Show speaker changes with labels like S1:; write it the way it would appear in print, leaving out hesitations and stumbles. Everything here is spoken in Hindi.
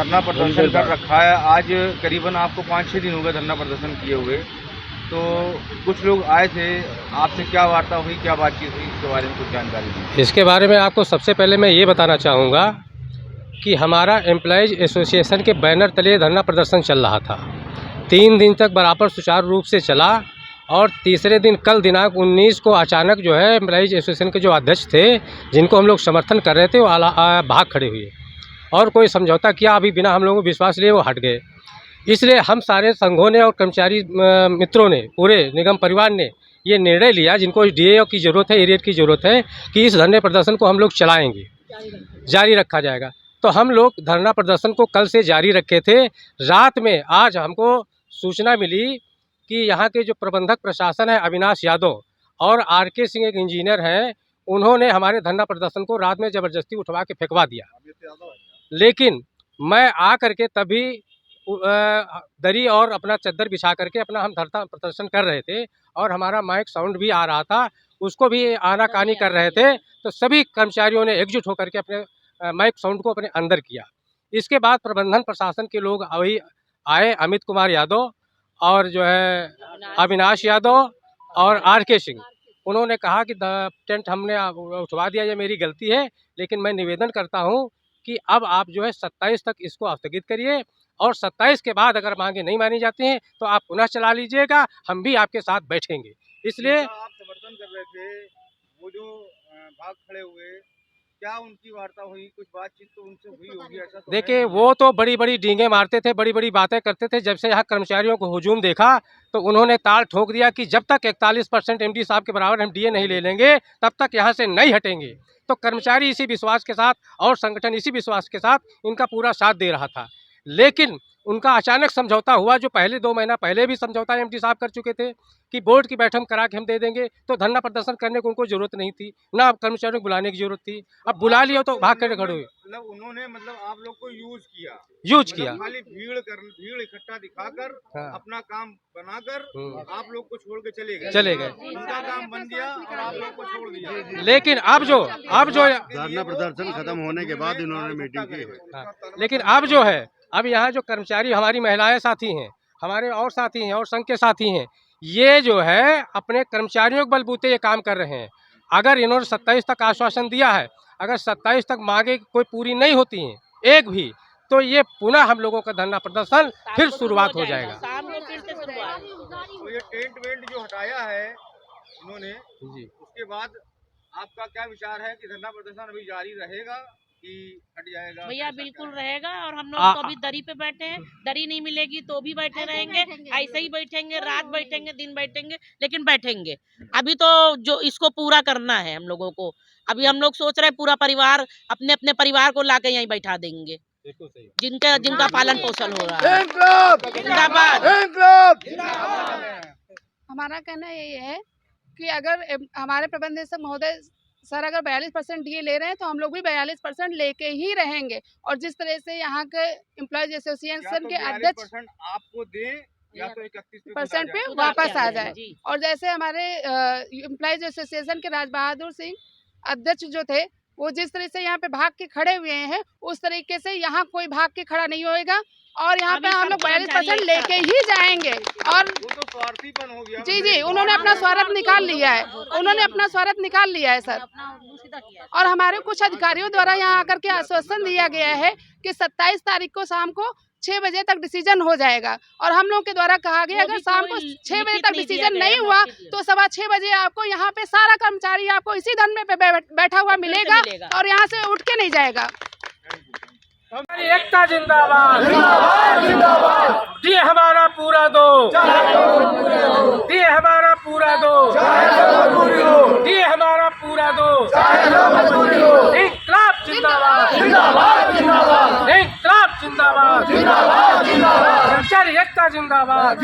S1: धरना प्रदर्शन कर रखा है। आज करीबन आपको 5-6 दिन हो गए धरना प्रदर्शन किए हुए। तो कुछ लोग आए थे, आपसे क्या वार्ता हुई, क्या बातचीत हुई, इसके बारे में कुछ जानकारी दी।
S2: इसके बारे में आपको सबसे पहले मैं ये बताना चाहूँगा कि हमारा एम्प्लॉयज़ एसोसिएशन के बैनर तले धरना प्रदर्शन चल रहा था। 3 दिन तक बराबर सुचारू रूप से चला और तीसरे दिन कल दिनांक 19 को अचानक जो है एम्प्लॉयज़ एसोसिएशन के जो अध्यक्ष थे, जिनको हम लोग समर्थन कर रहे थे, वो भाग खड़े हुए और कोई समझौता किया अभी बिना हम लोगों को विश्वास लिए वो हट गए। इसलिए हम सारे संघों ने और कर्मचारी मित्रों ने, पूरे निगम परिवार ने ये निर्णय लिया, जिनको डीए की ज़रूरत है, एरियर की ज़रूरत है, कि इस धरने प्रदर्शन को हम लोग चलाएँगे, जारी रखा जाएगा। तो हम लोग धरना प्रदर्शन को कल से जारी रखे थे। रात में आज हमको सूचना मिली कि यहाँ के जो प्रबंधक प्रशासन है अविनाश यादव और आरके सिंह एक इंजीनियर हैं, उन्होंने हमारे धरना प्रदर्शन को रात में ज़बरदस्ती उठवा के फेंकवा दिया। लेकिन मैं आ करके तभी दरी और अपना चद्दर बिछा करके अपना हम धरना प्रदर्शन कर रहे थे और हमारा माइक साउंड भी आ रहा था, उसको भी आनाकानी कर रहे थे। तो सभी कर्मचारियों ने एकजुट होकर के अपने माइक साउंड को अपने अंदर किया। इसके बाद प्रबंधन प्रशासन के लोग वही आए, अमित कुमार यादव और जो है अविनाश यादव और आरके सिंह। उन्होंने कहा कि टेंट हमने उठवा दिया, ये मेरी गलती है, लेकिन मैं निवेदन करता हूं कि अब आप जो है 27 तक इसको स्थगित करिए और 27 के बाद अगर मांगे नहीं मानी जाती हैं तो आप पुनः चला लीजिएगा, हम भी आपके साथ बैठेंगे। इसलिए
S1: आप समर्थन कर रहे थे, वो जो भाग खड़े हुए, क्या उनकी वार्ता हुई, कुछ बातचीत तो उनसे हुई होगी? ऐसा तो
S2: देखिए, वो तो बड़ी बड़ी डींगे मारते थे, बड़ी बड़ी बातें करते थे। जब से यहाँ कर्मचारियों को हुजूम देखा तो उन्होंने ताल ठोक दिया कि जब तक 41% एमडी साहब के बराबर हम डीए नहीं ले लेंगे तब तक यहाँ से नहीं हटेंगे। तो कर्मचारी इसी विश्वास के साथ और संगठन इसी विश्वास के साथ इनका पूरा साथ दे रहा था। लेकिन उनका अचानक समझौता हुआ, जो पहले 2 महीना पहले भी समझौता एमडी साहब कर चुके थे कि बोर्ड की बैठक करा के हम दे देंगे, तो धरना प्रदर्शन करने को उनको जरूरत नहीं थी, ना कर्मचारियों को बुलाने की जरूरत थी। अब बुला लिया तो भाग कर खड़े हुए।
S1: मतलब उन्होंने आप लोग को यूज किया, खाली भीड़ इकट्ठा दिखाकर अपना काम बनाकर आप लोग को छोड़ के चले गए। उनका काम बन गया और आप लोग को छोड़ दिया।
S2: लेकिन अब जो
S3: धरना प्रदर्शन खत्म होने के बाद इन्होंने मीटिंग की।
S2: लेकिन अब जो है, अब यहाँ जो कर्मचारी हमारी महिलाएं साथी हैं, हमारे और साथी हैं और संघ के साथी हैं, ये जो है अपने कर्मचारियों के बलबूते ये काम कर रहे हैं। अगर इन्होंने 27 तक आश्वासन दिया है, अगर 27 तक मांगे कोई पूरी नहीं होती हैं एक भी, तो ये पुनः हम लोगों का धरना प्रदर्शन फिर शुरुआत हो जाएगा।
S1: तो ये टेंट वेंट जो हटाया है इन्होंने जी, उसके बाद आपका क्या विचार है कि धरना प्रदर्शन अभी जारी रहेगा कि हट जाएगा?
S4: भैया बिल्कुल रहेगा और हम लोग तो अभी दरी पे बैठे हैं, दरी नहीं मिलेगी तो भी बैठे रहेंगे, ऐसे ही बैठेंगे, रात बैठेंगे, दिन बैठेंगे, लेकिन बैठेंगे। अभी तो जो इसको पूरा करना है हम लोगों को, अभी हम लोग सोच रहे हैं पूरा परिवार अपने अपने परिवार को लाके यहीं बैठा देंगे, जिनका पालन पोषण हो रहा है। जिंदाबाद।
S5: हमारा कहना यही है कि अगर हमारे प्रबंधक महोदय सर अगर 42% डीए ले रहे हैं तो हम लोग भी 42% लेके ही रहेंगे। और जिस तरह से यहाँ के एम्प्लॉयज एसोसिएशन के अध्यक्ष
S1: आपको दें या तो
S5: 31% पे वापस आ जाए। और जैसे हमारे एम्प्लॉयज एसोसिएशन के राज बहादुर सिंह अध्यक्ष जो थे, वो जिस तरह से यहाँ पे भाग के खड़े हुए हैं, उस तरीके से यहाँ कोई भाग के खड़ा नहीं होएगा और यहाँ पे हम लोग 42% लेके ही जाएंगे। और
S1: वो तो स्वार्थीपन हो गया।
S5: जी, उन्होंने अपना स्वार्थ निकाल लिया है, उन्होंने अपना स्वार्थ निकाल लिया है सर। और हमारे कुछ अधिकारियों द्वारा यहाँ आकर के आश्वासन दिया गया है कि 27 तारीख को शाम को 6 बजे तक डिसीजन हो जाएगा। और हम लोग के द्वारा कहा गया अगर शाम को 6 बजे तक डिसीजन नहीं हुआ तो 6:15 बजे आपको यहाँ पे सारा कर्मचारी आपको इसी धरने पे बैठा हुआ मिलेगा और यहाँ से उठ के नहीं जाएगा।
S2: हमारी एकता जिंदाबाद, ये हमारा पूरा दो, ये हमारा पूरा दो, ये हमारा पूरा दो। इंकलाब जिंदाबाद, इंकलाब जिंदाबाद, कर्मचारी एकता जिंदाबाद।